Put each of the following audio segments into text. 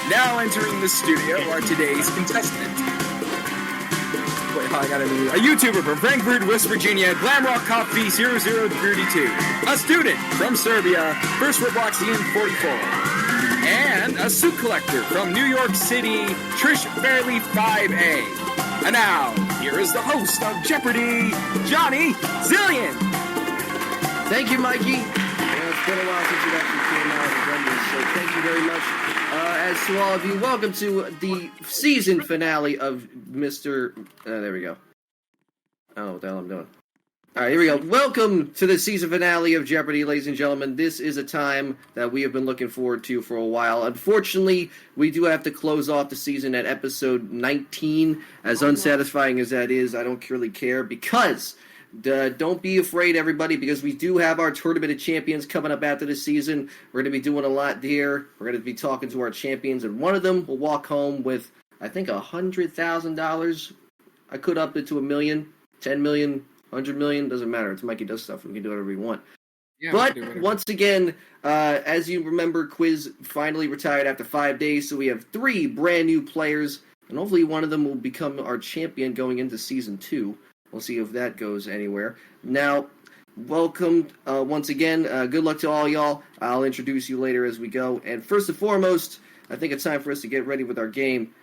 Now entering the studio are today's contestant. Wait, I got a YouTuber from Frankfurt, West Virginia, Glamrock Coffee 0032. A student from Serbia, first Robloxian 44. And a suit collector from New York City, Trish Fairley 5A. And now, here is the host of Jeopardy, Johnny Zillion. Thank you, Mikey. It's been a while since you actually came out and done this, so thank you very much. As to all of you, welcome to the season finale of Mr. There we go. I don't know what the hell I'm doing. Alright, here we go. Welcome to the season finale of Jeopardy, ladies and gentlemen. This is a time that we have been looking forward to for a while. Unfortunately, we do have to close off the season at episode 19. As unsatisfying as that is, I don't really care because... don't be afraid, everybody, because we do have our Tournament of Champions coming up after the season. We're going to be doing a lot there. We're going to be talking to our champions, and one of them will walk home with, I think, $100,000. I could up it to $1 million, $10 million, $100 million. Doesn't matter. It's Mikey does stuff. We can do whatever we want. Yeah, but once again, as you remember, Quiz finally retired after 5 days, so we have 3 brand new players, and hopefully one of them will become our champion going into Season 2. We'll see if that goes anywhere. Now, welcome once again. Good luck to all y'all. I'll introduce you later as we go. And first and foremost, I think it's time for us to get ready with our game.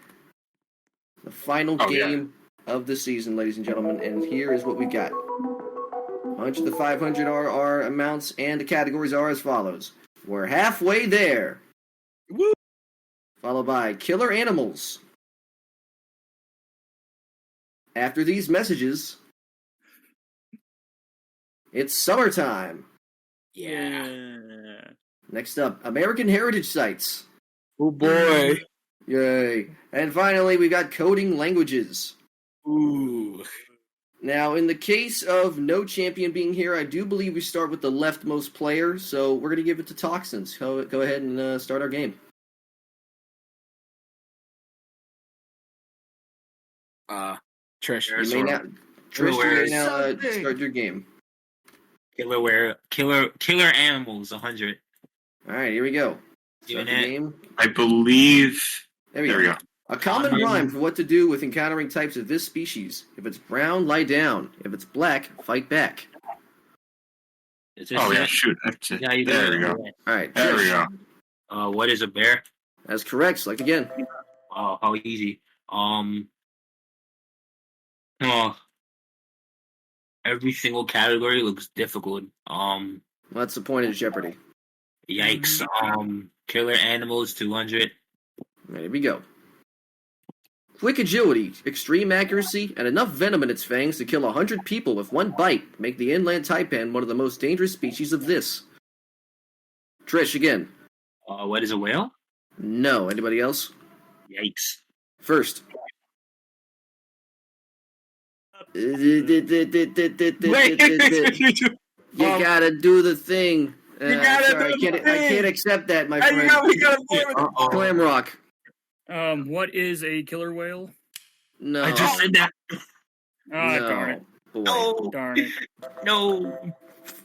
The final game of the season, ladies and gentlemen. And here is what we got. 100 to 500 are our amounts, and the categories are as follows. We're halfway there. Woo! Followed by killer animals. After these messages, it's summertime. Yeah. Next up, American heritage sites. Oh boy. Yay. And finally, we got coding languages. Ooh. Now, in the case of no champion being here, I do believe we start with the leftmost player, so we're going to give it to Toxins. Go ahead and start our game. Trish. You may now start your game. Killer animals, 100. All right, here we go. Start the game. I believe... There we go. A common rhyme for what to do with encountering types of this species. If it's brown, lie down. If it's black, fight back. Shoot. Yeah, there we go. All right. There we go. What is a bear? That's correct. Select again. Oh, how easy. Every single category looks difficult. That's the point of Jeopardy. Yikes. Killer animals, 200. There we go. Quick agility, extreme accuracy, and enough venom in its fangs to kill 100 people with one bite make the inland taipan one of the most dangerous species of this. Trish, again. What is a whale? No. Anybody else? Yikes. First. You gotta do the thing. I can't accept that, my friend. Glamrock. What is a killer whale? No. I just said that. Oh, darn it. No. Darn it. No.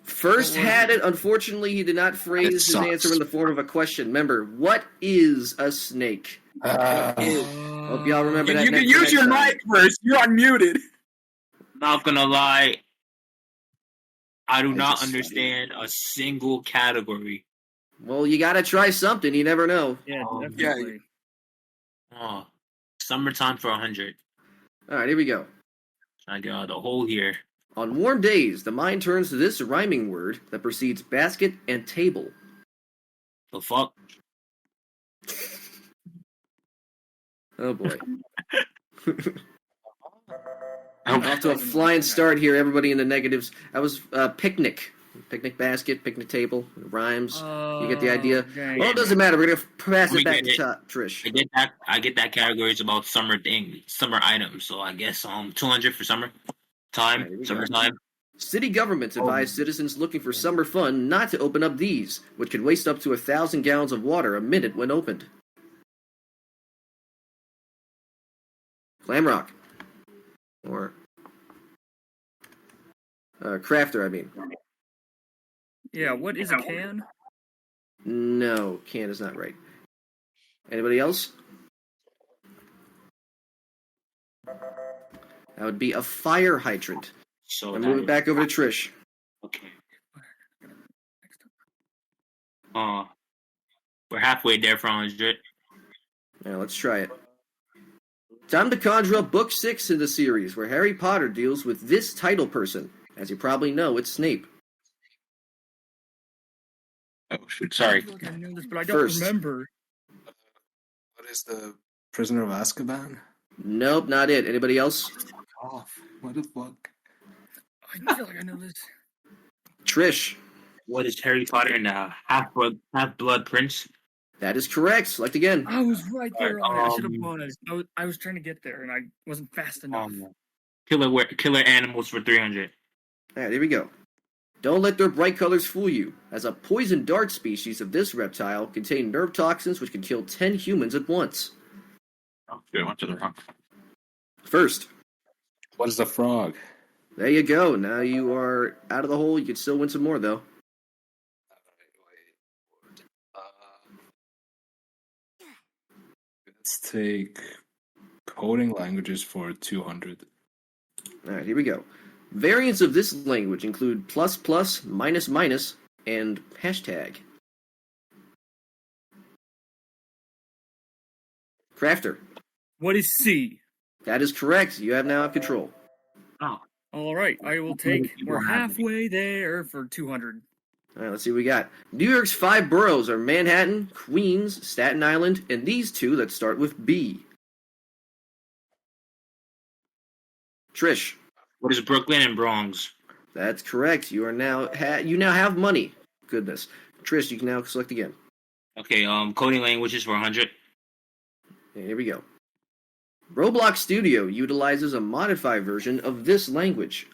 First had it. Unfortunately, he did not phrase his answer in the form of a question. Remember, what is a snake? Hope y'all remember that. You can use your mic first. You're unmuted. Not gonna lie. I do not understand a single category. Well, you gotta try something. You never know. Yeah, definitely. Summertime for 100. All right, here we go. I got the hole here. On warm days, the mind turns to this rhyming word that precedes basket and table. The fuck? Oh, boy. Off to a flying start here, everybody in the negatives. That was picnic. Picnic basket, picnic table, rhymes. You get the idea? Well, it doesn't matter. We're going to pass it back to Trish. I get that category is about summer items. So I guess 200 for summertime. City governments advise citizens looking for summer fun not to open up these, which could waste up to 1,000 gallons of water a minute when opened. Glamrock. Or Crafter, I mean. Yeah, what is a can? No, can is not right. Anybody else? That would be a fire hydrant. So And move it back over to Trish. Okay. We're halfway there for 100. Now let's try it. Time to conjure up book 6 in the series, where Harry Potter deals with this title person. As you probably know, it's Snape. Oh, shoot. Sorry. I feel like I know this, but I don't First. remember. What is the Prisoner of Azkaban? Nope, not it. Anybody else? Fuck off. What the fuck? I feel like I know this. Trish. What is Harry Potter and Half-Blood Prince? That is correct. Select again. I was right there on it. I should have Um, won it. I was trying to get there, and I wasn't fast enough. Killer animals for 300. Alright, here we go. Don't let their bright colors fool you, as a poison dart species of this reptile contain nerve toxins which can kill 10 humans at once. Oh, I went to the wrong. First. What is the frog? There you go. Now you are out of the hole. You can still win some more, though. Let's take coding languages for 200. Alright, here we go. Variants of this language include plus plus, minus minus, and hashtag. Crafter. What is C? That is correct. You have now control. Oh, All right, I will take. We're halfway there for 200. Alright, let's see what we got. New York's 5 boroughs are Manhattan, Queens, Staten Island, and these 2 that start with B. Trish. what is Brooklyn and Bronx? That's correct. You are now you now have money. Goodness. Trish, you can now select again. Okay, coding languages for 100. And here we go. Roblox Studio utilizes a modified version of this language.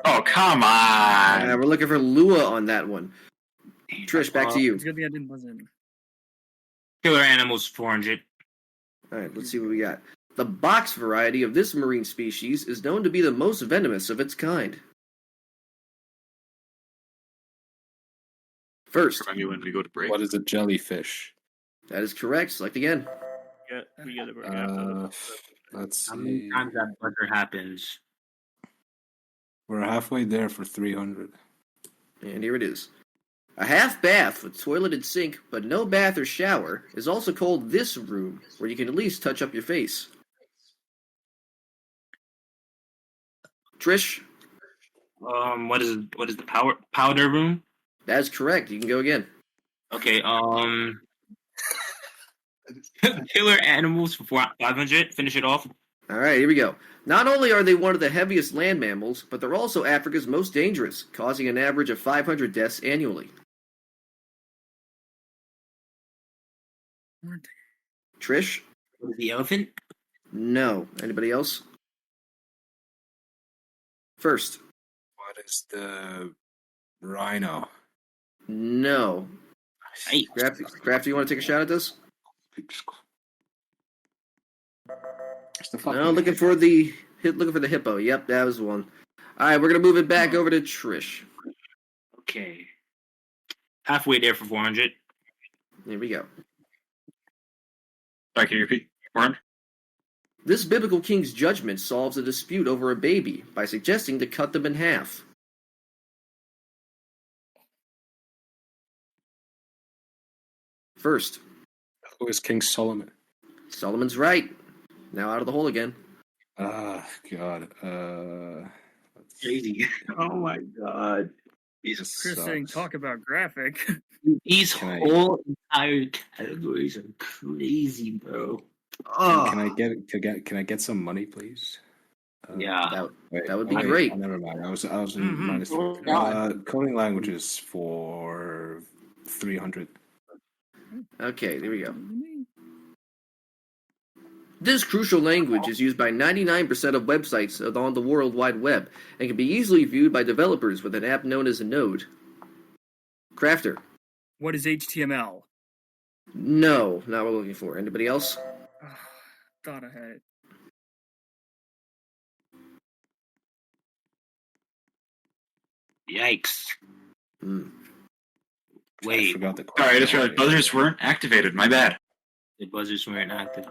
Oh, come on. We're looking for Lua on that one. Trish, back to you. It's a good thing I didn't buzz in. Killer animals 400. All right, let's see what we got. The box variety of this marine species is known to be the most venomous of its kind. First. Remind me when we go to break. What is a jellyfish? That is correct. Select again. We get it. Let's How many see. times that buzzer happens? We're halfway there for 300. And here it is. A half bath with toilet and sink, but no bath or shower, is also called this room, where you can at least touch up your face. Trish? What is the powder room? That is correct. You can go again. Okay, killer animals for 500. Finish it off. All right, here we go. Not only are they one of the heaviest land mammals, but they're also Africa's most dangerous, causing an average of 500 deaths annually. Trish? What is the elephant? No. Anybody else? First. What is the rhino? No. Hey, Crafty, you want to take a shot at this? What's the fucking No, looking for the hippo. Yep, that was the one. All right, we're gonna move it back over to Trish. okay. Halfway there for 400. Here we go. Sorry, can you repeat? 400? This biblical king's judgment solves a dispute over a baby by suggesting to cut them in half. First. Who is King Solomon? Solomon's right. Now out of the hole again. Ah, God. Crazy. Oh my god. Jesus. Chris saying talk about graphic. These Can I- whole entire categories are crazy, bro. Can I get some money, please? Yeah. That would be great. Never mind. I was in Mhm. minus. Oh, God. Coding languages for 300. Okay, there we go. This crucial language is used by 99% of websites on the World Wide Web and can be easily viewed by developers with an app known as a node. Crafter. What is HTML? No, not what we're looking for. Anybody else? Thought I had it. Yikes. Hmm. I Wait, forgot the Sorry, I question. just realized buzzers weren't activated. My bad. the buzzers weren't active.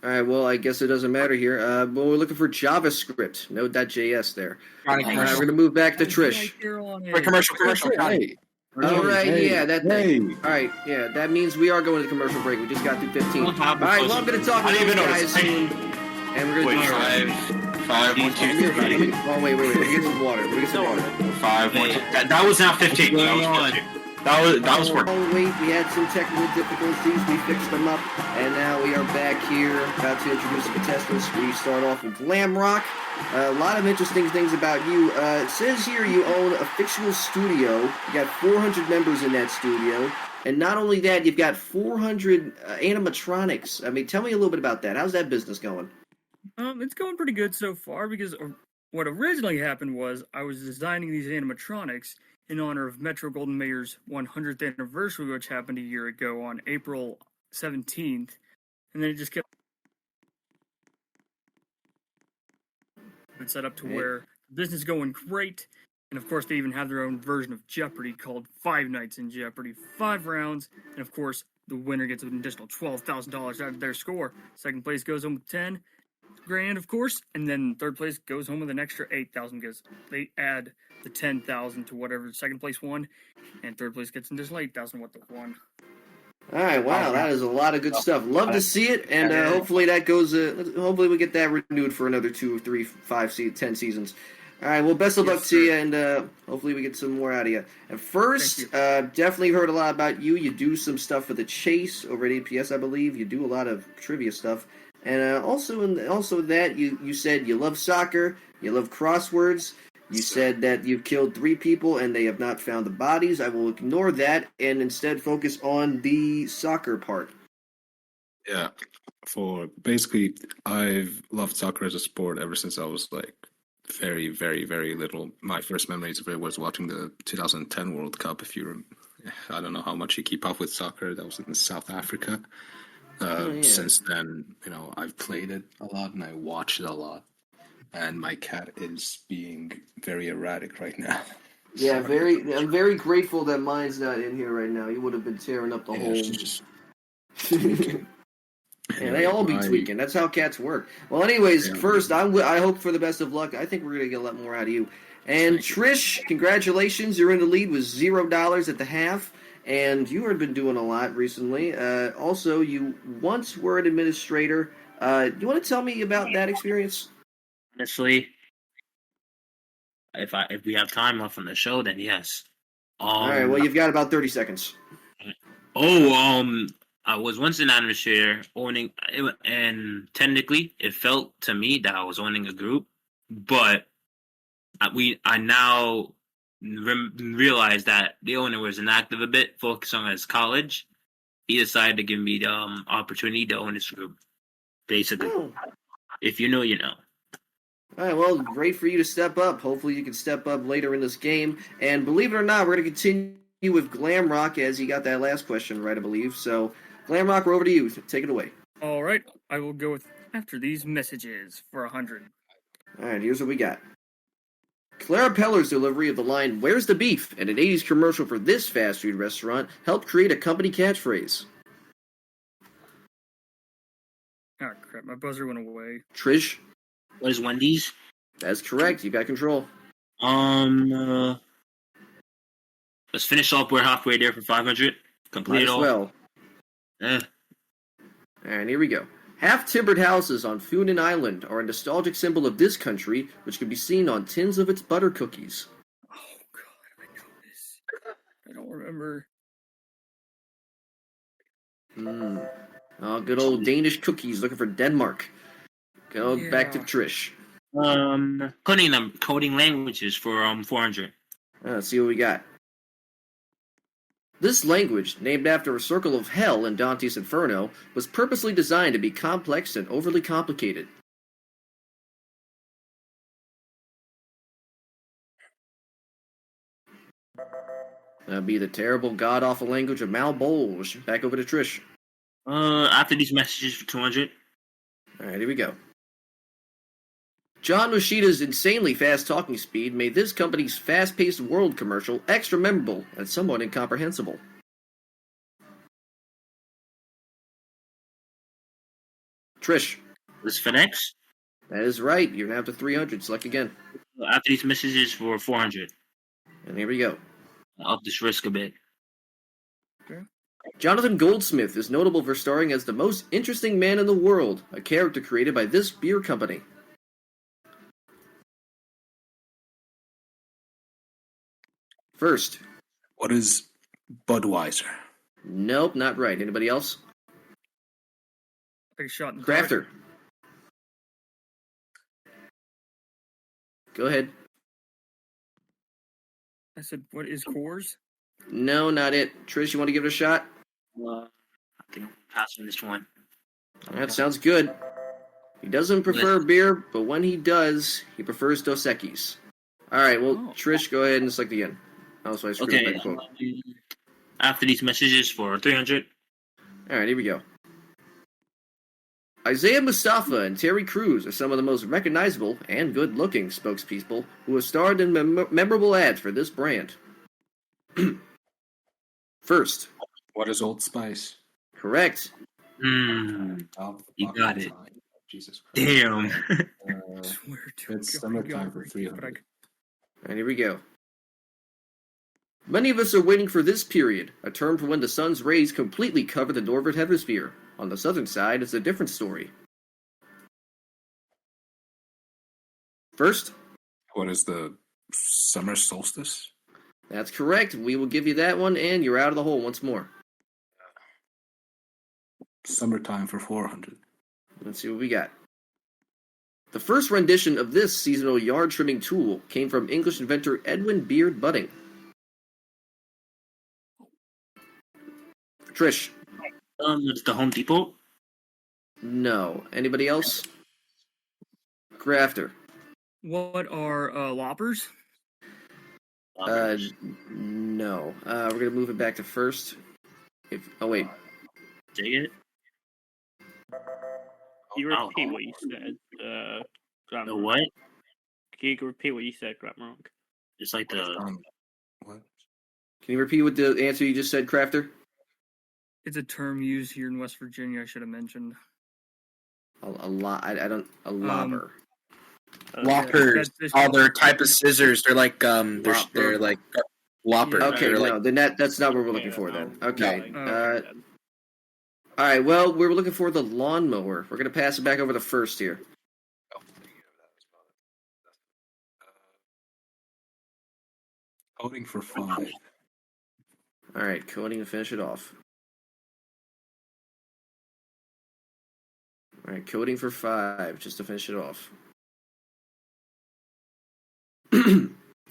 All right, well, I guess it doesn't matter here. Well, we're looking for JavaScript. Node.js there. Johnny, We're commercial. going to move back to Right Trish. here on Wait, it. commercial. Johnny. All right, hey, yeah, that hey. thing. All right, yeah, that means we are going to the commercial break. We just got through 15. All Don't have right, the well, I'm going to talk I with didn't these even guys notice. soon, and we're going to Wait, do five, 1, 2, 3. Oh, wait. Let me get some water. 5, 1, 2. That was not 15. What's That going was on? 15. That was working. Oh, wait, we had some technical difficulties. We fixed them up, and now we are back here about to introduce the contestants. We start off with Glam Rock. A lot of interesting things about you. It says here you own a fictional studio. You got 400 members in that studio. And not only that, you've got 400 animatronics. I mean, tell me a little bit about that. How's that business going? It's going pretty good so far because what originally happened was I was designing these animatronics in honor of Metro Golden Mayor's 100th anniversary, which happened a year ago on April 17th, and then it just kept set up to where the business is going great, and of course they even have their own version of Jeopardy called 5 Nights in Jeopardy, 5 rounds, and of course the winner gets an additional $12,000 out of their score. Second place goes home with 10 grand, of course, and then third place goes home with an extra 8,000 because they add the 10,000 to whatever second place won, and third place gets an additional 8,000 what they won. All right, wow, that is a lot of good stuff. Love to see it, and hopefully that goes. Hopefully we get that renewed for another 2, 3, 5, 10 seasons. All right, well, best of luck to you, and hopefully we get some more out of you. And first, definitely heard a lot about you. You do some stuff for the Chase over at APS, I believe. You do a lot of trivia stuff, and also that you said you love soccer, you love crosswords. You said that you've killed 3 people and they have not found the bodies. I will ignore that and instead focus on the soccer part. Yeah. Basically, I've loved soccer as a sport ever since I was like very, very, very little. My first memories of it was watching the 2010 World Cup. I don't know how much you keep up with soccer. That was in South Africa. Since then, I've played it a lot and I watched it a lot. And my cat is being very erratic right now. Yeah, I'm very grateful that mine's not in here right now. You would have been tearing up the whole. She's just tweaking. And they all be tweaking. That's how cats work. Well, anyways, first, I hope for the best of luck. I think we're gonna get a lot more out of you. And Trish, congratulations! You're in the lead with $0 at the half, and you have been doing a lot recently. Also, you once were an administrator. You want to tell me about that experience? Honestly, if we have time left on the show, then yes. All right. Well, you've got about 30 seconds. I was once an administrator owning, and technically, it felt to me that I was owning a group, but I now realize that the owner was inactive a bit, focused on his college. He decided to give me the opportunity to own this group. Basically, if you know, you know. All right, well, great for you to step up. Hopefully you can step up later in this game. And believe it or not, we're going to continue with Glam Rock as he got that last question right, I believe. So, Glam Rock, we're over to you. Take it away. All right, I will go with after these messages for 100. All right, here's what we got. Clara Peller's delivery of the line, "Where's the beef?" and an 80s commercial for this fast food restaurant helped create a company catchphrase. Oh, crap, my buzzer went away. Trish? What is Wendy's? That's correct. You got control. Let's finish up. We're halfway there for 500. Complete it all. Well. All right, here we go. Half-timbered houses on Funan Island are a nostalgic symbol of this country, which can be seen on tins of its butter cookies. Oh, God, I know this. I don't remember. Oh, good old Danish cookies looking for Denmark. Go back to Trish. Coding languages for 400. Let's see what we got. This language, named after a circle of hell in Dante's Inferno, was purposely designed to be complex and overly complicated. That'd be the terrible, god-awful language of Malbolge. Back over to Trish. After these messages for 200. All right, here we go. John Moschitta's insanely fast talking speed made this company's fast-paced world commercial extra memorable and somewhat incomprehensible. Trish. Was FedEx? That is right. You're now up to 300. Select again. After these messages for 400. And here we go. Up this risk a bit. Jonathan Goldsmith is notable for starring as the most interesting man in the world, a character created by this beer company. First. What is Budweiser? Nope, not right. Anybody else? Take a shot in the dark. Crafter. Go ahead. I said, what is Coors? No, not it. Trish, you want to give it a shot? I think I'm passing this one. That sounds good. He doesn't prefer beer, but when he does, he prefers Dos Equis. All right, well, Trish, go ahead and select again. Oh, so I screwed up that quote. After these messages for 300. All right, here we go. Isaiah Mustafa and Terry Crews are some of the most recognizable and good-looking spokespeople who have starred in memorable ads for this brand. First. What is Old Spice? Correct. You got it. Jesus Christ. Damn. I swear to It's God, summertime God, for but 300. And here we go. Many of us are waiting for this period, a term for when the sun's rays completely cover the northern hemisphere. On the southern side, it's a different story. First. What is the summer solstice? That's correct. We will give you that one, and you're out of the hole once more. Summertime for 400. Let's see what we got. The first rendition of this seasonal yard trimming tool came from English inventor Edwin Beard Budding. Trish. It's the Home Depot. No. Anybody else? Crafter. What are loppers? No. We're gonna move it back to first. Wait. Dig it. Can you repeat what you said? The what? Can you repeat what you said, Gramrock? It's like the. What? Can you repeat what the answer you just said, Crafter? It's a term used here in West Virginia. I should have mentioned. A lobber. Loppers. Oh, they're a type of scissors. They're like they're like loppers. Okay, They're no, then that's not what we're looking for then. Okay. No. All right. Well, we're looking for the lawnmower. We're gonna pass it back over to first here. Voting for 5. All right, coding to finish it off. All right, coding for 5, just to finish it off.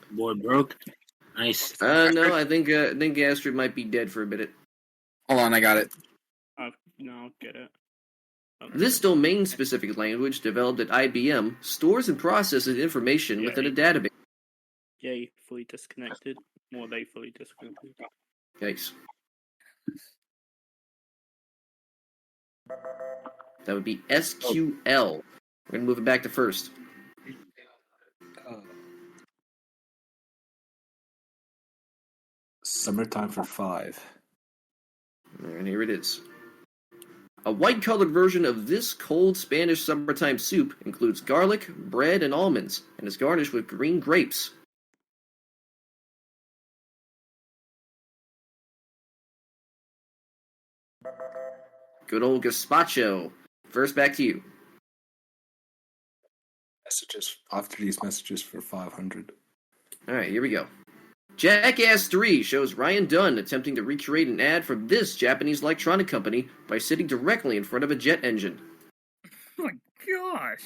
Board broke. Nice. No, I think Astrid might be dead for a minute. Hold on, I got it. No, I'll get it. This domain-specific language, developed at IBM, stores and processes information within a database. Yay, fully disconnected. Or they fully disconnected. Yikes. That would be SQL. We're going to move it back to first. Summertime for 5. And here it is. A white-colored version of this cold Spanish summertime soup includes garlic, bread, and almonds, and is garnished with green grapes. Good old gazpacho. First, back to you. Messages after these messages for 500. All right, here we go. Jackass 3 shows Ryan Dunn attempting to recreate an ad from this Japanese electronic company by sitting directly in front of a jet engine. Oh my gosh.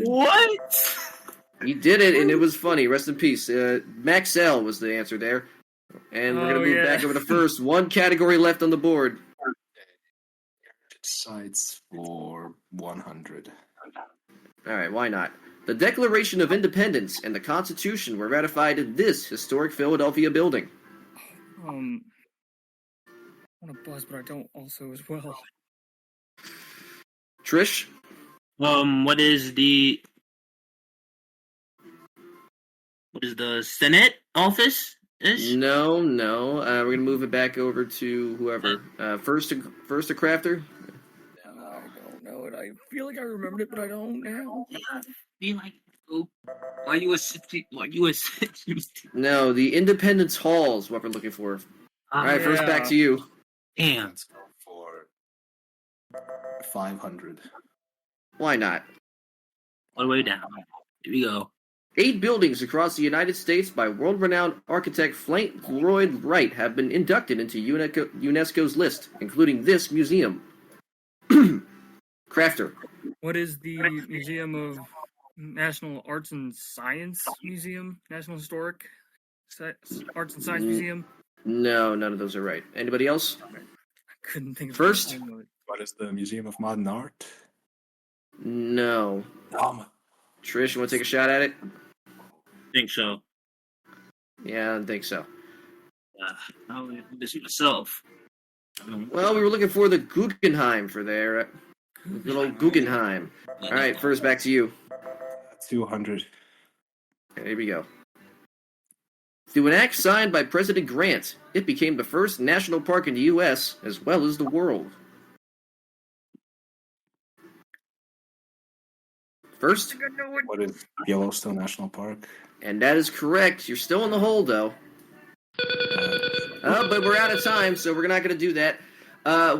What? He did it, and it was funny. Rest in peace. Max L was the answer there. And we're going to move back over to first. One category left on the board. Sites for 100. All right, why not? The Declaration of Independence and the Constitution were ratified in this historic Philadelphia building. I want to buzz, but I don't also as well. Trish? What is the Senate office? Ish? No. We're gonna move it back over to whoever. First to Crafter. I don't know it. I feel like I remembered it, but I don't now. Be like, oh, why you a 60? Why you a 60? No, the Independence Hall is what we're looking for. All right, first back to you. Damn. Let's go for 500. Why not? All the way down. Here we go. 8 buildings across the United States by world-renowned architect Frank Lloyd Wright have been inducted into UNESCO's list, including this museum. Crafter. What is the Museum of National Arts and Science Museum? National Historic Arts and Science Museum? No, none of those are right. Anybody else? I couldn't think of First? the name of it. What is the Museum of Modern Art? No. Trish, you want to take a shot at it? Think so. Yeah, I don't think so. I'll do this myself. Well, we were looking for the Guggenheim for there. Good old Guggenheim. All right, first back to you. 200. Okay, here we go. Through an act signed by President Grant, it became the first national park in the U.S. as well as the world. First, What is Yellowstone National Park? and that is correct. You're still in the hole, though. But we're out of time, so we're not going to do that.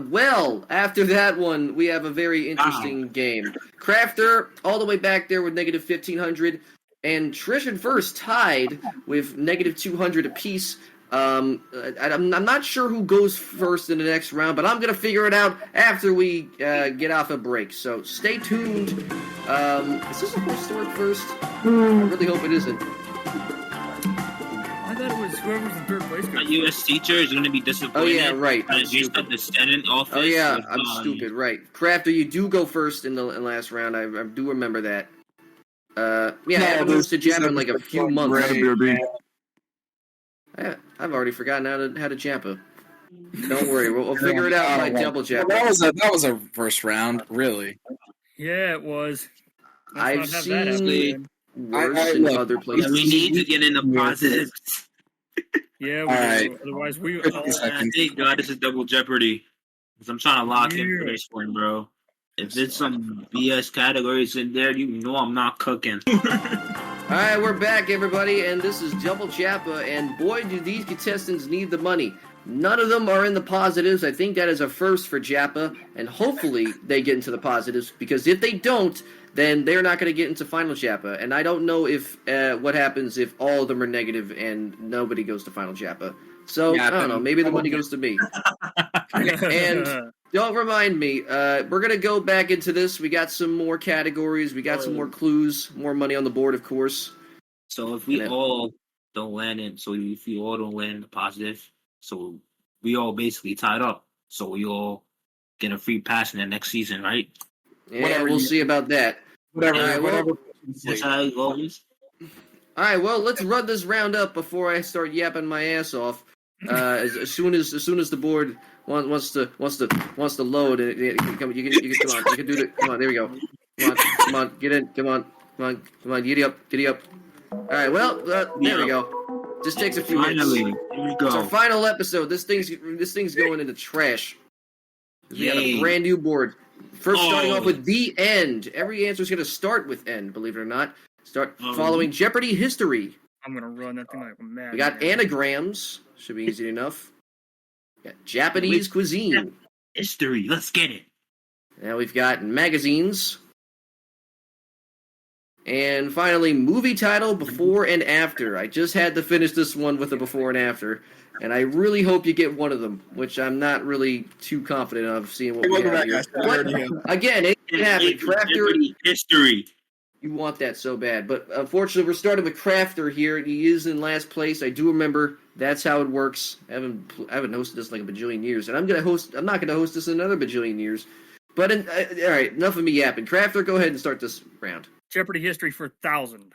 Well, after that one, we have a very interesting game. Crafter, all the way back there with negative 1,500, and Trish and First tied with negative 200 apiece. I'm not sure who goes first in the next round, but I'm going to figure it out after we get off a break. So stay tuned. Is this a historic first? I really hope it isn't. I thought it was whoever's in third place. My U.S. teacher is going to be disappointed. Oh, yeah, right. I'm Because you stupid. said the Senate office. Oh, yeah, was, I'm stupid, right. Crafter, you do go first in the last round. I do remember that. I haven't moved to Jap in like a few months. I've already forgotten how to Jappa. Don't worry, we'll figure it out by double Jappa. That was a first round, really. Yeah, it was. I've Let's not have that seen happen. worse in look, other Yeah, places. we need to get in the positives. Yeah, we All right. do. Otherwise, we. 50 all- seconds. Thank God this is double Jeopardy. Because I'm trying to lock in for Yeah. this one, bro. If there's some BS categories in there, you know I'm not cooking. All right, we're back, everybody, and this is Double Jappa, and boy, do these contestants need the money. None of them are in the positives. I think that is a first for Jappa, and hopefully they get into the positives, because if they don't, then they're not going to get into Final Jappa, and I don't know if what happens if all of them are negative and nobody goes to Final Jappa. So, Yeah, I don't know, maybe the money goes to me. And don't remind me, we're going to go back into this. We got some more categories. We got some more clues, more money on the board, of course. So if we And then- all don't land in, so if we all don't land in the positive, so we all basically tied up. So we all get a free pass in the next season, right? Yeah, Whatever we'll you- see about that. Whatever. All right, well- That's how it goes. All right, well, let's run this round up before I start yapping my ass off. As soon as the board wants to load, you can come on, you can do it. Come on, there we go. Come on, get in. Come on, giddy up. All right, well, there we go. Just takes a few minutes. Finally, here we It's our go. final episode. This thing's going into trash. We got a Yay. brand new board. First, starting Oh. off with the end. Every answer is going to start with end. Believe it or not. Start Oh. following Jeopardy history. I'm gonna run that thing like a mad. We got anagrams. Should be easy enough. We got Japanese cuisine. History. Let's get it. Now we've got magazines. And finally, movie title before and after. I just had to finish this one with a before and after. And I really hope you get one of them, which I'm not really too confident of seeing what we Welcome have back, here. guys. What? Again, it can happen. Crafter, Jeopardy history. you want that so bad. But unfortunately, we're starting with Crafter here. He is in last place. I do remember that's how it works. I haven't hosted this in like a bajillion years. And I'm not gonna host this in another bajillion years. But all right, enough of me yapping. Crafter, go ahead and start this round. Jeopardy history for 1,000.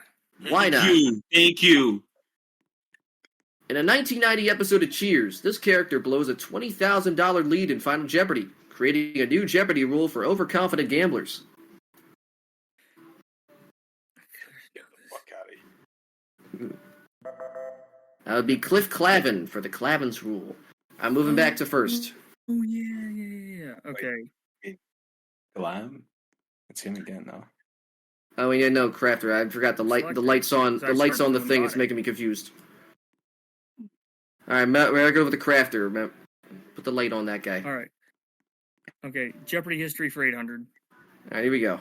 Why not? Thank you. In a 1990 episode of Cheers, this character blows a $20,000 lead in Final Jeopardy. creating a new Jeopardy rule for overconfident gamblers. That would be Cliff Clavin for the Clavin's rule. I'm moving back to first. Oh, yeah. Okay. Glam? It's him again now. Oh, yeah, no, Crafter. I forgot the lights on the thing. It's making me confused. All right, Matt, we're gonna go with the Crafter. Matt, put the light on that guy. All right. Okay, Jeopardy history for 800. All right, here we go.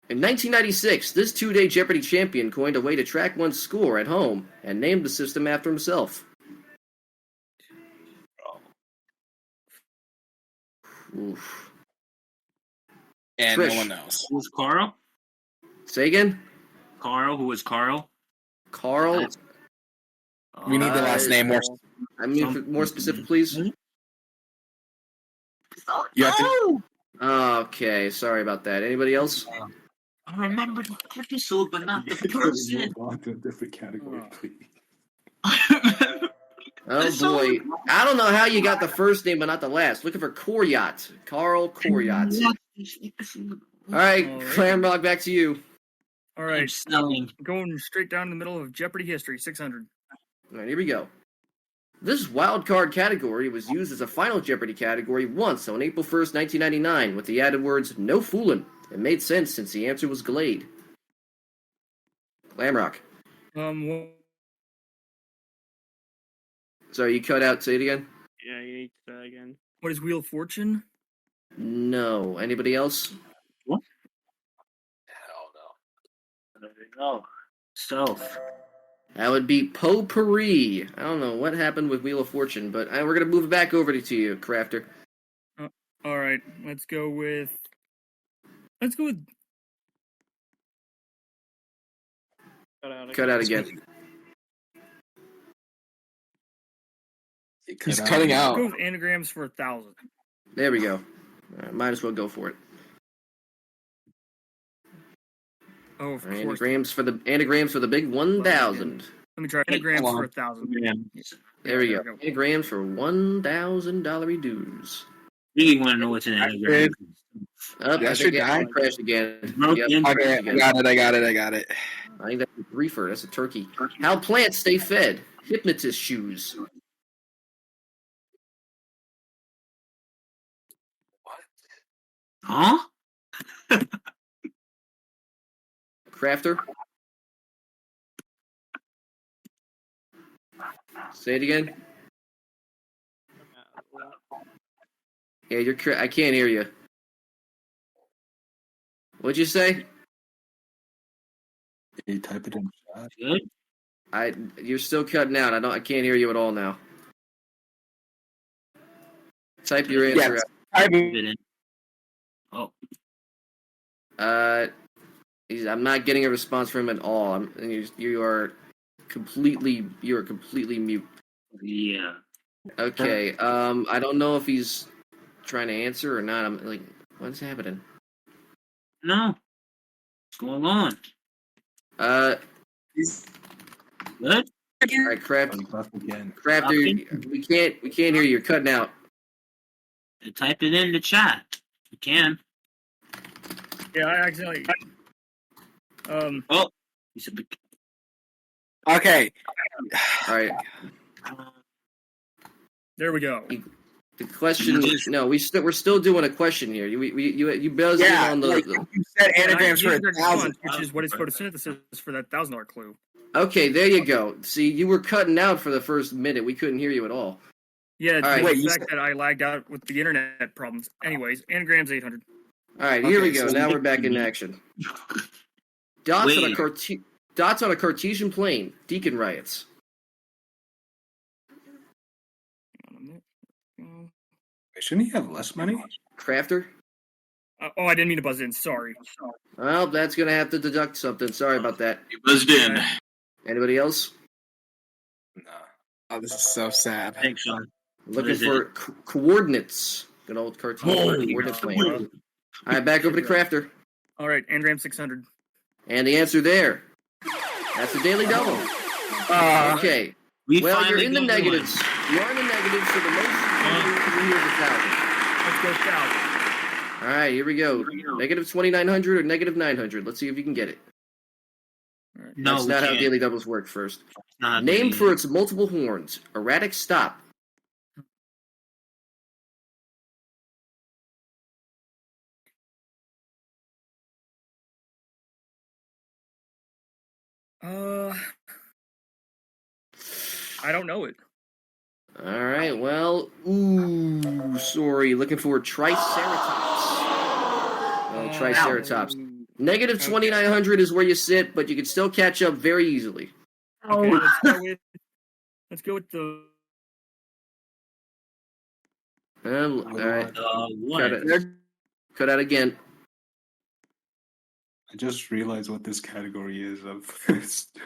In 1996, this two-day Jeopardy champion coined a way to track one's score at home and named the system after himself. Oof. And Trish. no one knows. Who's Carl? Say again? Carl? Who is Carl? Carl? We need the last name more. I mean, more specific, please. You have to. Okay, sorry about that. Anybody else? I remember the episode, but not the person. On to a different category, please. Oh boy. I don't know how you got the first name but not the last. Looking for Koryat. Carl Koryat. All right, Clamrock, back to you. All right, Selling. going straight down the middle of Jeopardy history, 600. All right, here we go. This wild card category was used as a final Jeopardy category once on April 1st, 1999, with the added words, "No foolin'." It made sense since the answer was Glade. Glamrock. Sorry, you cut out. Say it again. Yeah, you need to say that again. What is Wheel of Fortune? No. Anybody else? Oh, Self. That would be Potpourri. I don't know what happened with Wheel of Fortune, but we're going to move it back over to you, Crafter. All right, let's go with. Cut out again. He's cutting out. Let's go with anagrams for 1,000. There we go. All right, might as well go for it. Oh, of All right, course. anagrams for the big 1,000. Let me try anagrams for 1,000. There we go. Anagrams for $1,000 dues. Really want to know what's an anagram. Oh, I think I crashed again. Yep, Okay, I got it. I think that's a briefer. That's a turkey. How plants stay fed. Hypnotist shoes. Huh? Crafter. Say it again. Yeah, I can't hear you. What'd you say? Can you type it in chat? Good. You're still cutting out. I can't hear you at all now. Type your answer Type it in. Oh. out. I'm not getting a response from him at all. You are completely mute. Yeah. Okay. I don't know if he's trying to answer or not. I'm like, what's happening? No. What's going on? Good. All right, Again. Crafter, we can't hear you. You're cutting out. Type it in the chat. You can. Yeah, I accidentally. Oh. You should. Okay. All right. There we go. The question. No, we're still doing a question here. You buzzed in on the. You said anagrams for And I gave you 1,000. which is what is photosynthesis for that $1,000 clue. Okay, there you go. See, you were cutting out for the first minute. We couldn't hear you at all. Yeah, it's All right. the Wait, you fact that I lagged out with the internet problems. Anyways, anagrams 800. All right, here we Okay, go. so Now we're back in action. Dots on a Cartesian plane. Deacon riots. Shouldn't he have less money? Crafter. Oh, I didn't mean to buzz in. Sorry. Well, that's gonna have to deduct something. Sorry about that. You buzzed in. Anybody else? Nah. Oh, this is so sad. Thanks, Sean. Looking for coordinates. Good old Cartesian coordinate plane. All right, back over to Crafter. All right, anagram 600. And the answer there. That's a daily double. Okay. We Well, you're finally in the got negatives. You are in the negatives for the most Here's 1,000. Let's go south. All right, here we go. Negative 2,900 or negative 900. Let's see if you can get it. No, That's we not how can't. daily doubles work first. Not Named really. for its multiple horns. Erratic stop. I don't know it. All right, well, sorry. Looking for Triceratops. Triceratops. Negative 2,900 is where you sit, but you can still catch up very easily. Okay, let's go with the. All right. One. Cut out again. I just realized what this category is of. All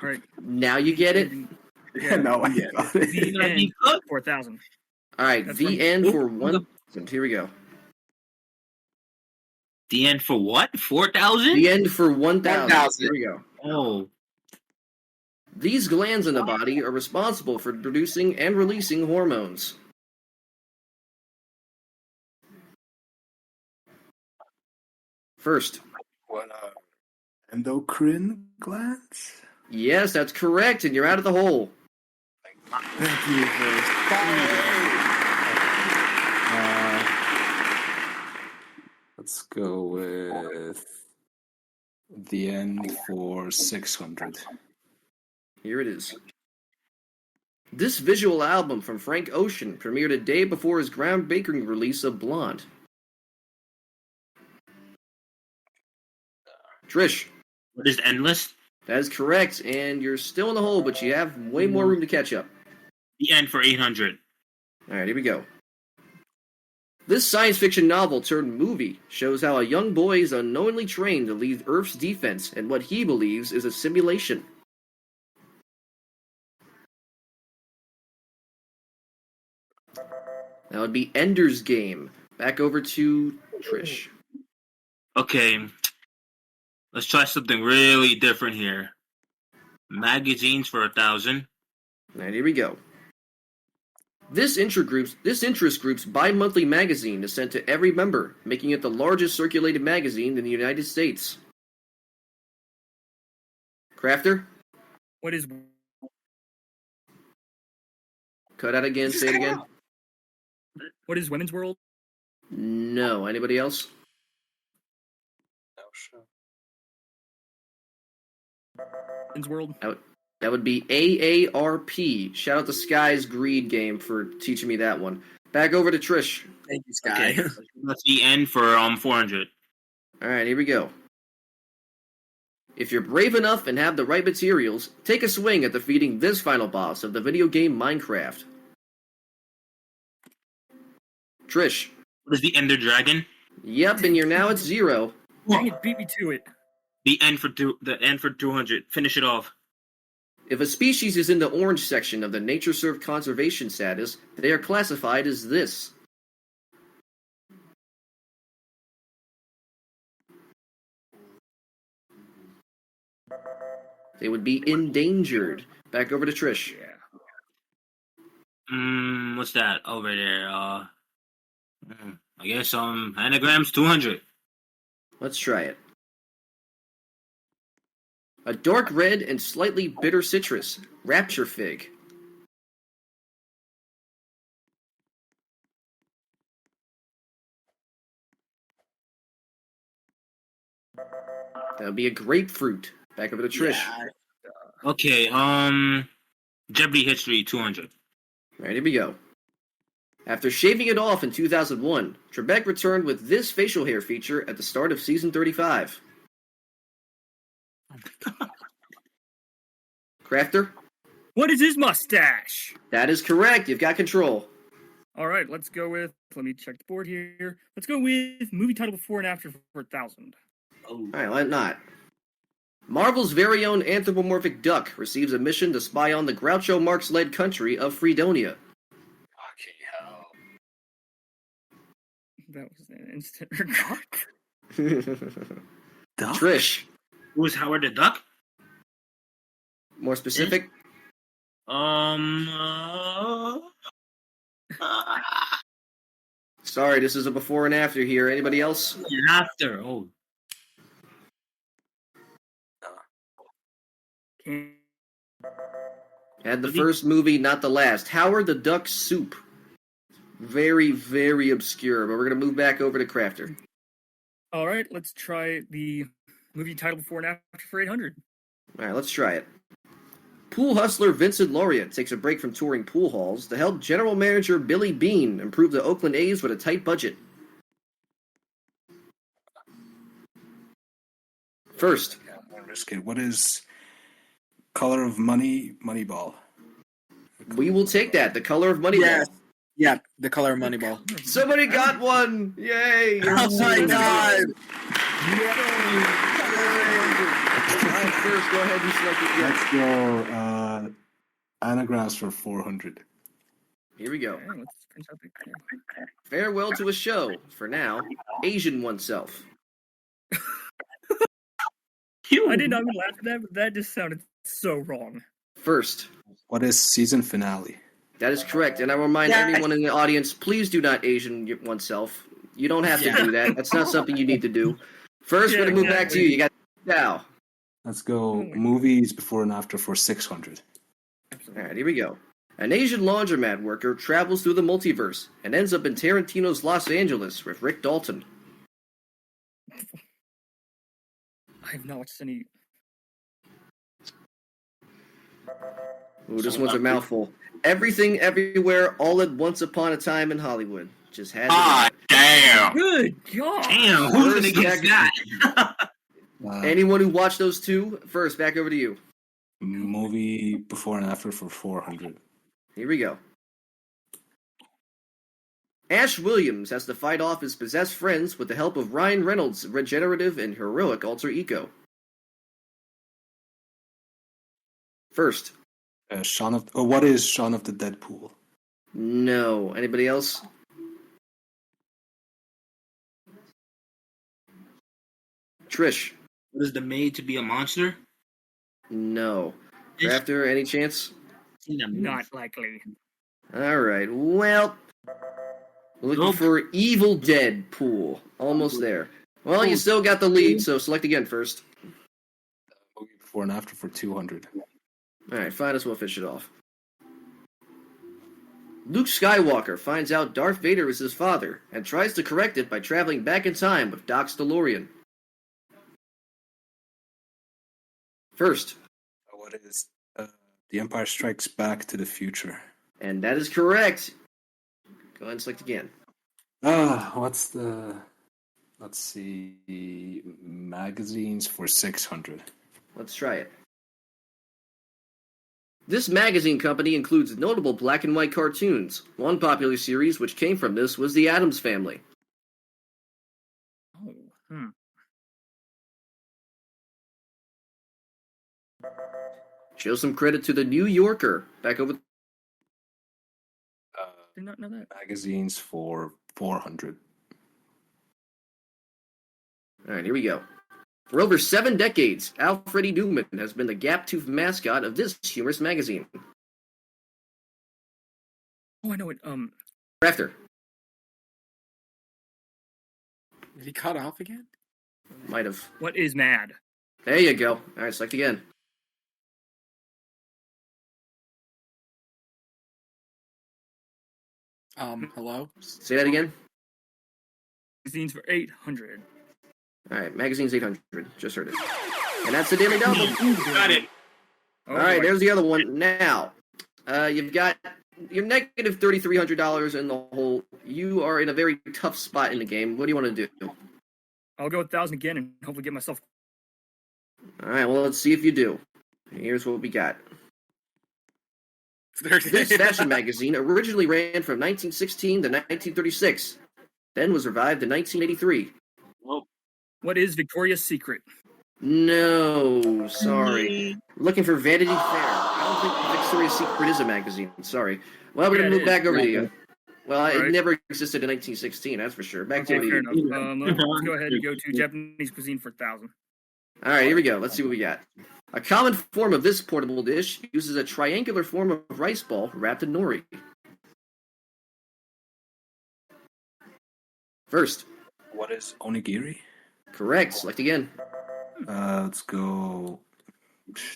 right. Now you get it? Yeah, no, I got it. The end. 4,000. All right, That's the from- end for 1,000. Here we go. The end for what? 4,000? The end for 1,000. 1,000. Here we go. Oh. These glands in the body are responsible for producing and releasing hormones. First. What endocrine glands? Yes, that's correct, and you're out of the hole. Thank you let's go with the end for 600. Here it is. This visual album from Frank Ocean premiered a day before his groundbreaking release of Blonde. Trish. What is endless? That is correct, and you're still in the hole, but you have way more room to catch up. The end for 800. All right, here we go. This science fiction novel turned movie shows how a young boy is unknowingly trained to lead Earth's defense in what he believes is a simulation. That would be Ender's Game. Back over to Trish. Okay. Let's try something really different here. Magazines for 1,000. All right, here we go. This interest group's bi-monthly magazine is sent to every member, making it the largest circulated magazine in the United States. Crafter? What is. Cut out again, say it again. What is Women's World? No. Anybody else? No, sure. Women's World? That would be AARP. Shout out to Sky's Greed Game for teaching me that one. Back over to Trish. Thank you, Sky. Okay. That's the end for 400. All right, here we go. If you're brave enough and have the right materials, take a swing at defeating this final boss of the video game Minecraft. Trish. What is the Ender Dragon? Yep, and you're now at 0. Dang it, beat me to it. The end for 200. Finish it off. If a species is in the orange section of the Nature Reserve conservation status, they are classified as this. They would be endangered. Back over to Trish. Yeah. What's that over there? I guess anagrams 200. Let's try it. A dark red and slightly bitter citrus. Rapture fig. That would be a grapefruit. Back over to Trish. Okay, Jeopardy history 200. All right, here we go. After shaving it off in 2001, Trebek returned with this facial hair feature at the start of season 35. Crafter? What is his mustache? That is correct. You've got control. All right, let's go with. Let me check the board here. Let's go with movie title before and after for 1,000. All right, why not? Marvel's very own anthropomorphic duck receives a mission to spy on the Groucho Marx-led country of Fredonia. Fucking hell. That was an instant regret. Duck? Trish, Who's Howard the Duck? more specific? Sorry, this is a before and after here. Anybody else? After. Oh. Can't- Had the first movie, not the last. Howard the Duck Soup. Very, very obscure, but we're going to move back over to Crafter. All right, let's try the movie title before and after for 800. All right, let's try it. Pool hustler Vincent Laureate takes a break from touring pool halls to help general manager Billy Bean improve the Oakland A's with a tight budget. First, What is Color of Money? Moneyball. we will take that. The color of Moneyball. Yes. Yeah, The Color of Moneyball. Somebody got one! Yay! Oh my god! First, go ahead and select it. Yeah. Let's go anagrams for 400. Here we go. Okay, let's print out the- Farewell to a show. For now, Asian oneself. I did not even laugh at that, but that just sounded so wrong. First, What is season finale? that is correct. And I remind everyone in the audience, please do not Asian oneself. You don't have to do that. That's not something you need to do. First, we're going to move back to you. You got now. Let's go movies before and after for 600. All right, here we go. An Asian laundromat worker travels through the multiverse and ends up in Tarantino's Los Angeles with Rick Dalton. I have not watched any. Ooh, this one's a mouthful. Everything, everywhere, all at once upon a time in Hollywood. Just had to Ah, damn. Good God! Damn, who's First, gonna get that? Anyone who watched those two, first, back over to you. Movie before and after for 400. Here we go. Ash Williams has to fight off his possessed friends with the help of Ryan Reynolds' regenerative and heroic alter ego. First. What is Shaun of the Deadpool? No. Anybody else? Trish. What is the Made to Be a Monster? No. Crafter, any chance? Not likely. All right. Well, looking for Evil Dead Pool. Almost there. Well, you still got the lead, so select again first. Movie before and after for 200. All right, fine as well finish it off. Luke Skywalker finds out Darth Vader is his father and tries to correct it by traveling back in time with Doc's DeLorean. First. What is The Empire Strikes Back to the Future? And that is correct. Go ahead and select again. What's the... Let's see... Magazines for 600. Let's try it. This magazine company includes notable black and white cartoons. One popular series which came from this was The Addams Family. Oh, Show some credit to the New Yorker. Back over. did not know that. Magazines for 400. All right, here we go. For over 7 decades, Alfred E. Newman has been the gap-toothed mascot of this humorous magazine. Oh, I know it. Crafter. Did he cut off again? Might have. What is mad? There you go. All right, select again. Hello? Say that again. Magazines for 800. All right, magazine's 800. Just heard it. And that's the Daily Double. Got it. Oh, All right, boy. there's the other one. Now, you've got your negative $3,300 in the hole. You are in a very tough spot in the game. What do you want to do? I'll go 1,000 again and hopefully get myself. All right, well, let's see if you do. Here's what we got. This fashion magazine originally ran from 1916 to 1936, then was revived in 1983. What is Victoria's Secret? No, sorry. Looking for Vanity Fair. I don't think Victoria's Secret is a magazine. Sorry. Well, we're going to move back over to you. Well, it Alright. never existed in 1916, that's for sure. Back Okay, to fair you. enough. Let's go ahead and go to Japanese cuisine for 1,000. All right, here we go. Let's see what we got. A common form of this portable dish uses a triangular form of rice ball wrapped in nori. First. What is onigiri? Correct. Select again. Let's go.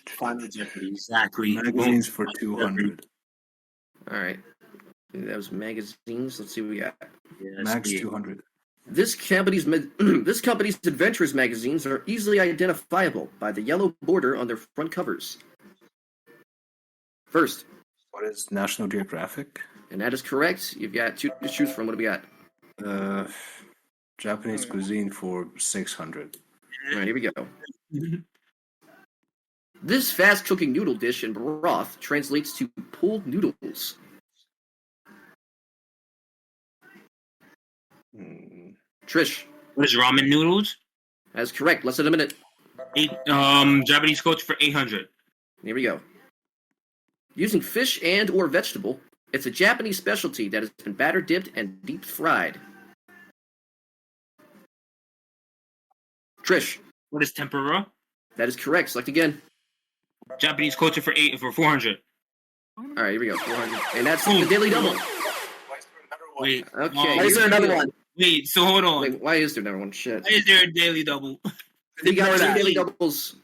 Final Jeopardy, exactly. Magazines for 200. All right. That was magazines. Let's see what we got. Max 200. This company's adventurous magazines are easily identifiable by the yellow border on their front covers. First. What is National Geographic? And that is correct. You've got two to choose from. What do we got? Japanese cuisine for 600. All right, here we go. This fast-cooking noodle dish and broth translates to pulled noodles. Trish. What is ramen noodles? That's correct. Less than a minute. Japanese culture for 800. Here we go. Using fish and or vegetable, it's a Japanese specialty that has been batter dipped and deep fried. Trish. What is tempura? That is correct. Select again. Japanese culture for 400. All right, here we go. 400. And that's the Daily Double. Wait. Okay. Why is there another one? Wait, so hold on. Wait, why is there another one? Shit. Why is there a daily double? We got two that. Daily Doubles.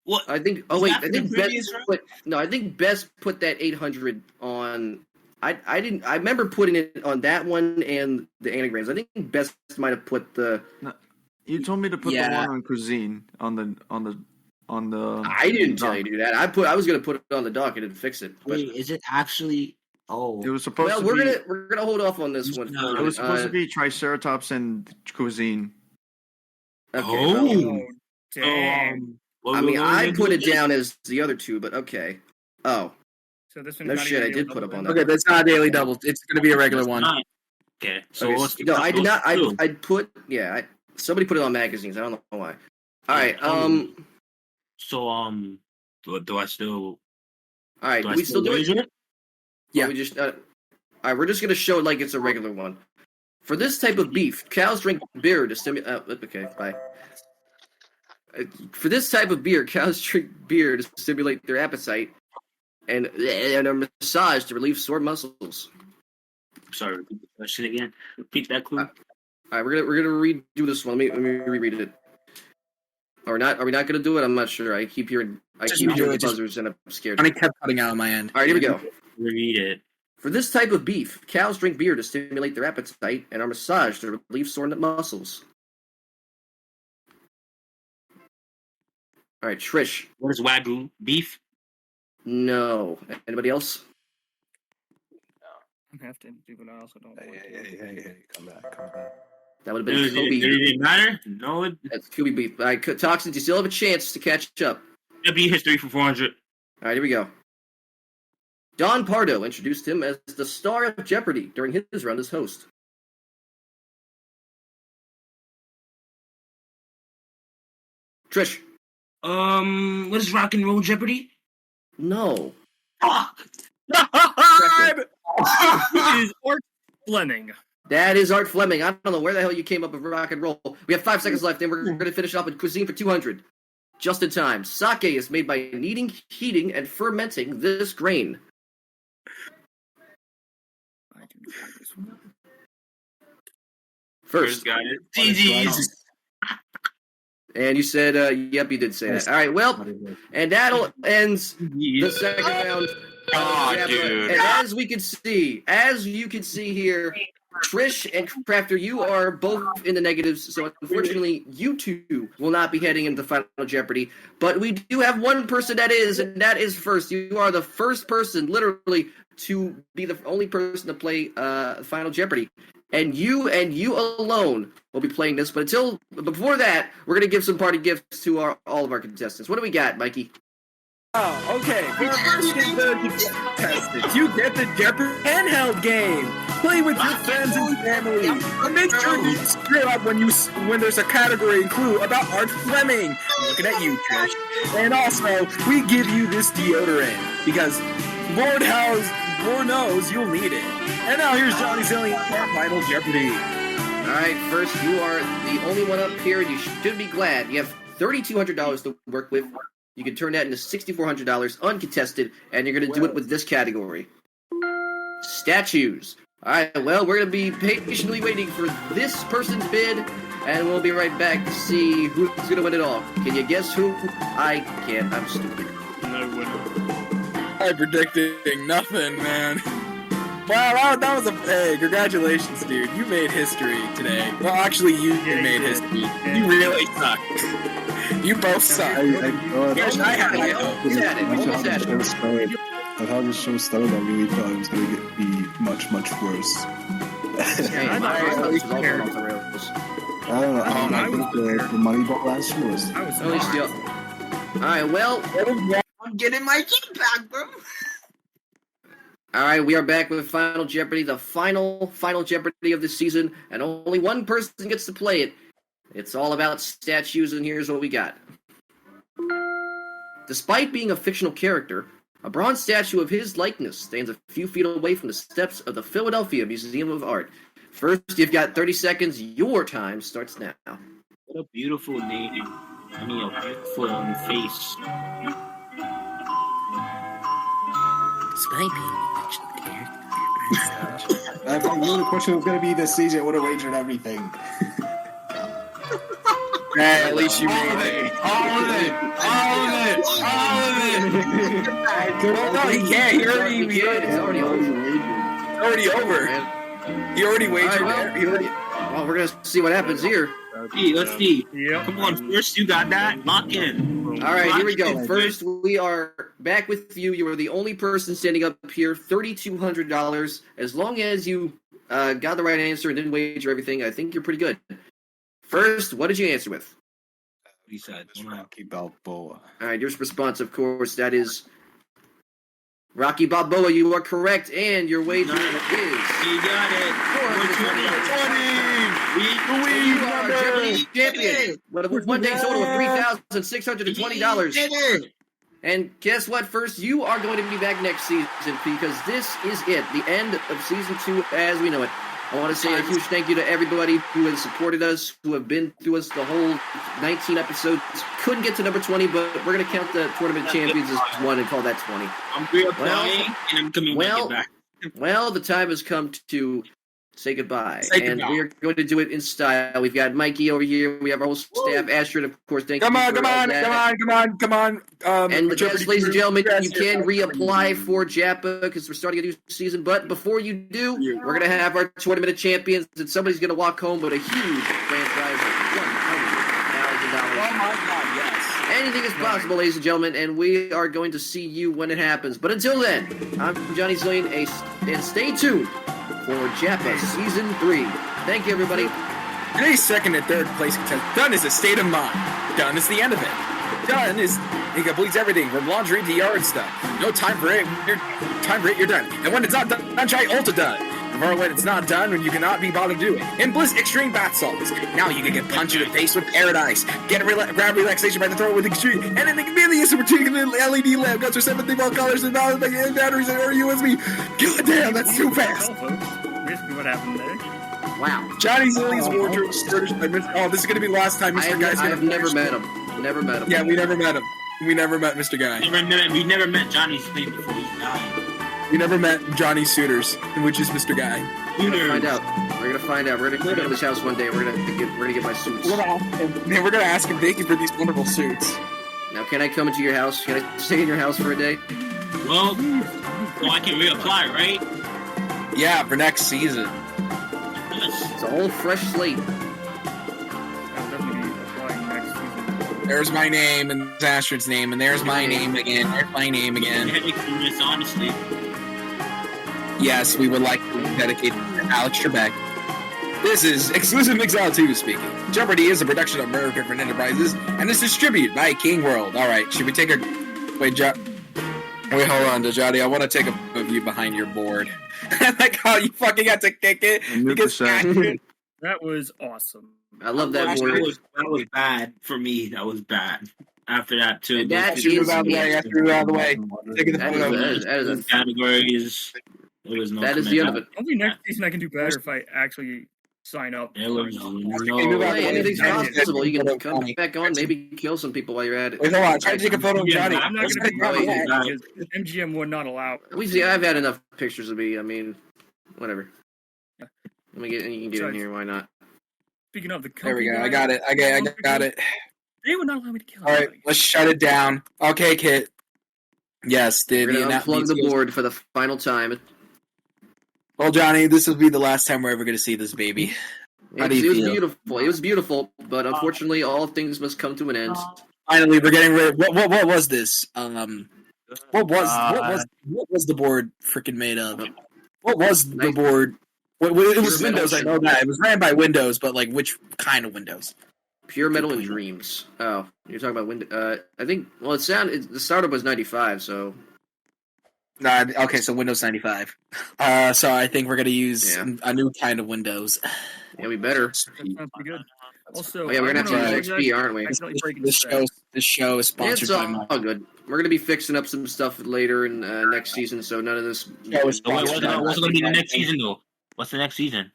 What? I think. Oh Is wait, that I for think the Best previous round? put. No, I think Best put that 800 on. I didn't. I remember putting it on that one and the anagrams. I think Best might have put the. You told me to put the one on cuisine on the. I didn't tell you to do that. I was gonna put it on the docket and fix it. But, Wait, is it actually? Oh, It was supposed well, to we're be. gonna hold off on this one. No, It was supposed to be Triceratops and cuisine. Okay, Oh. Dang. I mean, I put it down as the other two, but okay. Oh, So this one's no not shit, even I a did daily put up double on then? that. Okay, that's not a daily double. It's going to be a regular one. Okay, so Okay, what's no, I did not. two? I put. Yeah, somebody put it on magazines. I don't know why. All right. So do I still? All right. Do Do I we still do it? it? Yeah. We just. All right. We're just gonna show it like it's a regular one. For this type of beef, cows drink beer to stimulate. Okay. Bye. For this type of beer, cows drink beer to stimulate their appetite, and are massaged to relieve sore muscles. Sorry, repeat the question again. Repeat that clue. All right. We're gonna redo this one. Let me reread it. Or not? Are we not gonna do it? I'm not sure. I keep hearing do the it, just- buzzers, and I'm scared. And it kept cutting out on my end. All right. Here we go. Repeat it. For this type of beef, cows drink beer to stimulate their appetite and are massaged to relieve sore muscles. All right, Trish. What is Wagyu beef? No. Anybody else? I have to do what I also don't want to. Hey, come back. That would have Did been it Kobe. matter? No. That's Kobe beef. All right, Toxins, you still have a chance to catch up. W history for 400. All right, here we go. Don Pardo introduced him as the star of Jeopardy during his run as host. Trish. What is Rock and Roll Jeopardy? No. Fuck. It is Art Fleming. That is Art Fleming. I don't know where the hell you came up with rock and roll. We have 5 seconds left, and we're going to finish off with cuisine for 200. Just in time. Sake is made by kneading, heating, and fermenting this grain. I didn't find this one. First. Got it. GG's. And you said, yep, you did say that. All right, well, and that'll ends the second round. Oh, dude. And as you can see here, Trish and Crafter, you are both in the negatives, so unfortunately, you two will not be heading into Final Jeopardy. But we do have one person that is, and that is first. You are the first person, literally, to be the only person to play Final Jeopardy. And you alone will be playing this. But before that, we're going to give some party gifts to all of our contestants. What do we got, Mikey? Oh, okay. For our first contestants, you get the Jeopardy handheld game. Play with your friends and family. But make sure you screw up when there's a category and clue about Art Fleming. I'm looking at you, Trish. And also, we give you this deodorant because Lord knows you'll need it. And now here's Johnny Zillion for Final Jeopardy. All right, first, you are the only one up here, and you should be glad. You have $3,200 to work with. You can turn that into $6,400 uncontested, and you're going to do it with this category. Statues. All right, well, we're going to be patiently waiting for this person's bid, and we'll be right back to see who's going to win it all. Can you guess who? I can't. I'm stupid. No winner. I'm predicting nothing, man. Wow, that was a... Hey, congratulations, dude. You made history today. Well, actually, you made history. You really suck. You both suck. Almost had it. Almost had it. That's how the show started. I really thought it was going to be much, much worse. Hey, I my thought was was all scared. off the rails. I don't know. I think the Moneyball last year was. I was At least not. All right, well, I'm getting my key back, bro. all right, we are back with Final Jeopardy, the final Jeopardy of the season, and only one person gets to play it. It's all about statues, and here's what we got. Despite being a fictional character, a bronze statue of his likeness stands a few feet away from the steps of the Philadelphia Museum of Art. First, you've got 30 seconds. Your time starts now. What a beautiful name. I mean, a beautiful face. Despite being a fictional character. I knew the question was going to be this season. I would have wagered everything. At least you made it. All of it! Well, no, he can't. He already It's already over. already over. He already wagered All right, there. He already... Well, we're going to see what happens here. Hey, let's see. Yep. Come on, first you got that. Lock in. All right, here we go. First, we are back with you. You are the only person standing up here. $3,200. As long as you got the right answer and didn't wager everything, I think you're pretty good. First, what did you answer with? He said. Rocky Balboa. All right, your response, of course, that is Rocky Balboa. You are correct, and your wager is You got it. You are Jeopardy champion. With a one-day total of $3,620. And guess what? First, you are going to be back next season because this is it, the end of season 2 as we know it. I want to say a huge thank you to everybody who has supported us, who have been through us the whole 19 episodes. Couldn't get to number 20, but we're going to count the tournament champions as one and call that 20. I'm reapplying, and I'm coming back. Well, the time has come to say goodbye. Say And goodbye. we're going to do it in style. We've got Mikey over here. We have our whole staff. Astrid, of course, thank Come you on. for all that. And Jeopardy ladies and gentlemen, yes, you can yes. reapply for JAPA because we're starting a new season. But before you do, we're going to have our Tournament of Champions, and somebody's going to walk home with a huge grand prize of $100,000. Oh my God, yes. Anything is possible, ladies and gentlemen, and we are going to see you when it happens. But until then, I'm Johnny Zillion, and stay tuned for JAPA Season 3. Thank you, everybody. Today's second and third place contest. Done is a state of mind. Done is the end of it. Done is it completes everything from laundry to yard stuff. No time for it. You're done. And when it's not done, try Ulta Done. Or when it's not done, when you cannot be bothered to do it. And Bliss Extreme Bath Salts. Now you can get punched in the face with Paradise. Get grab relaxation by the throat with Extreme. And then the convenience of particular LED lamp. Guts are 7 colors and batteries and USB. God damn, that's too fast. Basically what happened there. Wow. Johnny Zillion's wardrobe furnished by Mr. Oh, this is going to be the last time Mr. Guy's I going have never met him. Never met him. Yeah, we never met him. We never met Mr. Guy. We never met Johnny's name before he died. We never met Johnny Suitors, which is Mr. Guy. We're gonna find out. We're gonna go to his house one day. We're gonna get my suits. We're gonna ask him. Thank you for these wonderful suits. Now, can I come into your house? Can I stay in your house for a day? Well, so I can reapply, right? Yeah, for next season. It's a whole fresh slate. I'll definitely be applying next season. There's my name, and there's Astrid's name, and there's my name again. There's my name again. Just honestly. Yes, we would like to dedicate it to Alex Trebek. This is Exclusive Mixout 2 speaking. Jeopardy is a production of Merv Different Enterprises, and is distributed by King World. Alright, should we take a... Wait, hold on, Dejati. I want to take a view behind your board. Like how you fucking had to kick it. Because That was awesome. I love that board. That was bad for me. That was bad. After that, too. And that Shoot is it out of the way. Shoot it out of the way. Taking the That photo. is Categories. There was no that is the end of it. Hopefully next season I can do better if I actually sign up. There was Hey, anything's possible. You can come back on, maybe kill some people while you're at it. Wait, hold on. Try to take a photo of Johnny. I'm not going to be Probably because MGM would not allow. We see. I've had enough pictures of me. I mean, whatever. Let me get. You can get in here. Why not? Speaking of the There we company go. I guy, got it. I got it. They would not allow me to kill All right, anybody. let's shut it down. Okay, Kit. Yes, We're gonna unplug the board for the final time. Well, Johnny, this will be the last time we're ever going to see this baby. How do you It was feel? beautiful. It was beautiful, but unfortunately, all things must come to an end. Finally, we're getting rid. What was this? What was the board freaking made of? What was the board? It was Pure Windows. I metal. know that it was ran by Windows, but like which kind of Windows? Pure Metal and Dreams. Oh, you're talking about Windows. I think. Well, the startup was 95, so. Nah, okay, so Windows 95. So I think we're gonna use a new kind of Windows. Yeah, we better. That sounds pretty good. Also, Yeah, we're gonna have to use XP, aren't we? This show is sponsored It's by all good. We're gonna be fixing up some stuff later in next season, so none of this. What's going to be the next season, though? What's the next season?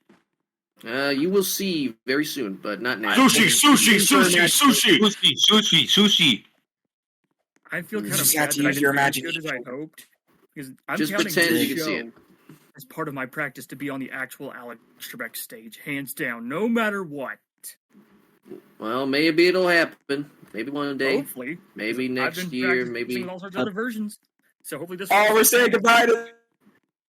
You will see very soon, but not now. Sushi. I feel kind of just bad have to that I use your didn't do as good imagination. as I hoped. Because I'm Just counting pretend this you can see show it. as part of my practice to be on the actual Alex Trebek stage, hands down, no matter what. Well, maybe it'll happen. Maybe one day. Hopefully. Maybe I've next been year. practicing Maybe. with all sorts of other versions. So hopefully this. Oh, we're saying goodbye to.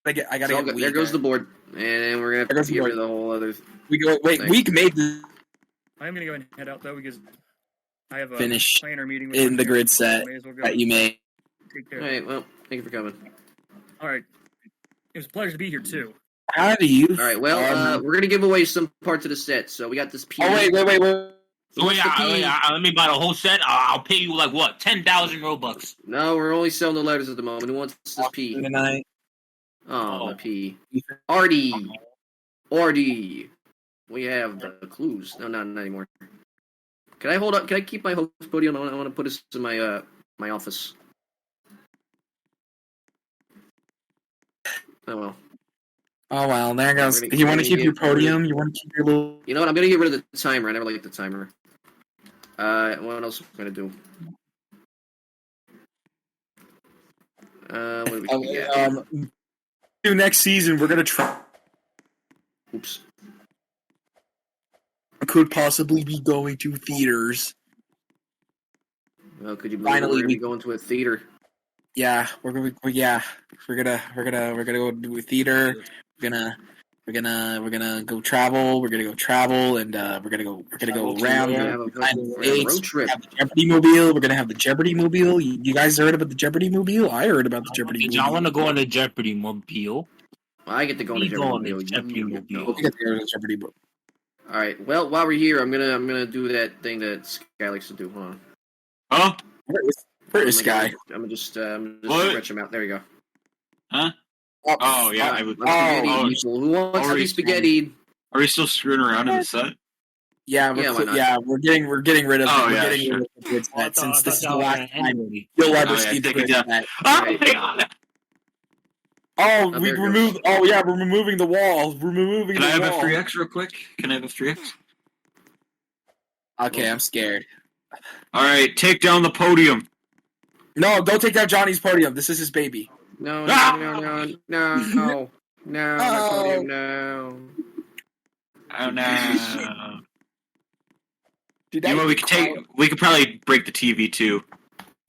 I gotta It's all get good. There goes the board, and we're gonna have to get rid of the whole other. We go. Wait, thing. Week made the I am gonna go ahead and head out though because I have a finish planner meeting with in my the grid parents, so set may as well go that you made. take care. All right. Well, thank you for coming. All right. It was a pleasure to be here too. How do you? All right. Well, we're gonna give away some parts of the set. So we got this. Oh wait. Let me buy the whole set. I'll pay you like what, 10,000 Robux. No, we're only selling the letters at the moment. Who wants this P? Good night. Oh, the P. Artie. We have the clues. No, not anymore. Can I hold up? Can I keep my host podium? I want to put this in my my office. Oh well. Oh well, there goes. You want to keep your podium? You want to keep your little? You know what? I'm gonna get rid of the timer. I never liked the timer. What else am I gonna do? What do we get? Next season, we're gonna try. Oops. Could possibly be going to theaters. Well, could you believe Finally, we're gonna be going to a theater? Yeah, we're gonna go do a theater. We're gonna go travel. We're gonna go travel, and we're gonna go around the road trip. Have the Jeopardy mobile. We're gonna have the Jeopardy mobile. You guys heard about the Jeopardy mobile? I heard about the Jeopardy mobile. I want to go on the Jeopardy mobile. I get to go on the Jeopardy mobile. Jeopardy mobile. All right. Well, while we're here, I'm gonna do that thing that Sky likes to do. Hold on. Huh? Where is Sky? I'm gonna just What? stretch him out. There you go. Huh? Oh yeah, I would. Spaghetti people. Who wants to be spaghetti? Are we still screwing around in the set? Yeah, we're getting rid of. Oh, we're yeah, getting sure. rid of the grid set since this is the Oh, last time anybody. you'll ever Oh, yeah, see the take it grid down. set. Oh my god! Oh, we there it removed. goes. Oh yeah, we're removing the wall. We're removing Can the I have wall. a 3x real quick? Can I have a 3x? Okay, I'm scared. All right, take down the podium. No, don't take down Johnny's podium. This is his baby. No, Ah! no, my podium, no. Oh no! Dude, You know what we could take? We could probably break the TV too.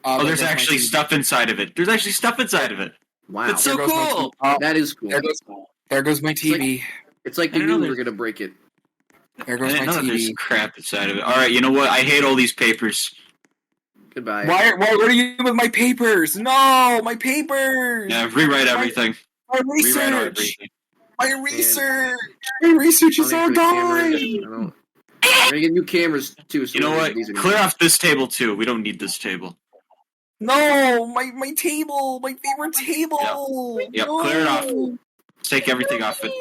Oh, there's that's my actually TV. stuff inside of it. There's actually stuff inside of it. Wow, That's so There goes my cool. TV. Oh, that is cool. there goes my TV. It's like I they know knew we were there's- gonna break it. There I goes my didn't know that there's TV. crap inside of it. All right, you know what? I hate all these papers. Goodbye. Why? What are you doing with my papers? No, my papers. Yeah, rewrite everything. My Rewrite research. everything. My research. My research is all gone. We're gonna get new cameras too. So You know what? these are Clear off this table too. We don't need this table. No, my table, my favorite table. Yep, No. clear it off. Let's take everything off it.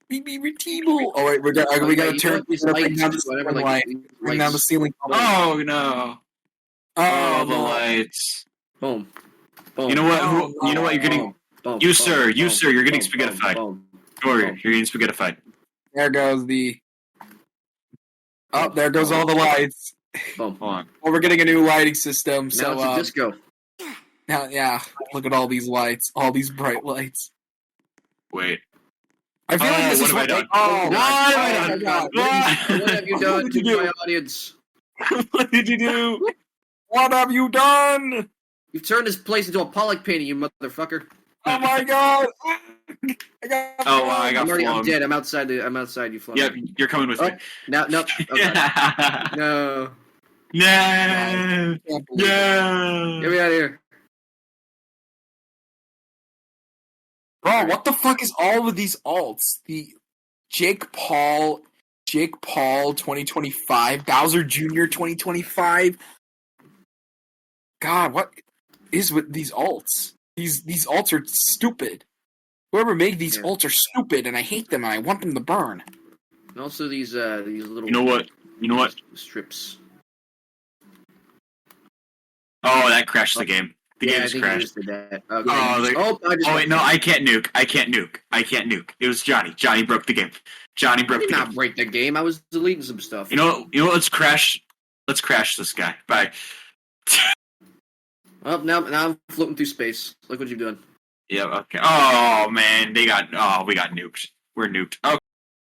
My favorite table. Oh wait, we gotta turn. We gotta bring down the ceiling light. Bring down the ceiling. Oh no! Oh, the no. lights. Boom. Boom. You know what? Oh, You know what? You're getting. Boom. You Boom. sir, Boom. you're getting Boom. spaghettified. Boom. Go over here. You're getting spaghettified. There goes the. Oh, there goes all the lights. Boom. Hold on. Well, we're getting a new lighting system. Now So it's a disco. now, yeah, look at all these lights, all these bright lights. Wait. I feel like this what is have I done? Oh, my my God. What have you done What to did you my do? audience? What did you do? What have you done? You've turned this place into a Pollock painting, you motherfucker. Oh my God! I got Oh, wow, I got I'm flung. dead. I'm outside. I'm outside. You flung. Yep, you're coming with Oh, me. no. Okay. No. No. can't believe it. No. Get me out of here. Bro, what the fuck is all of these alts? The Jake Paul 2025, Bowser Jr. 2025. God, what is with these alts? These alts are stupid. Whoever made these Yeah. alts are stupid, and I hate them, and I want them to burn. And also these little. You know what? Strips. Oh, that crashed the game. The game I just think you crashed. just did that. Oh, I just. Oh wait, no, I can't nuke. It was Johnny. Johnny broke the game. Johnny broke I did the not game. break the game. I was deleting some stuff. You know what? Let's crash this guy. Bye. Well, now I'm floating through space. Look what you've done. Yeah. Okay. Oh man, we got nuked. We're nuked. Okay.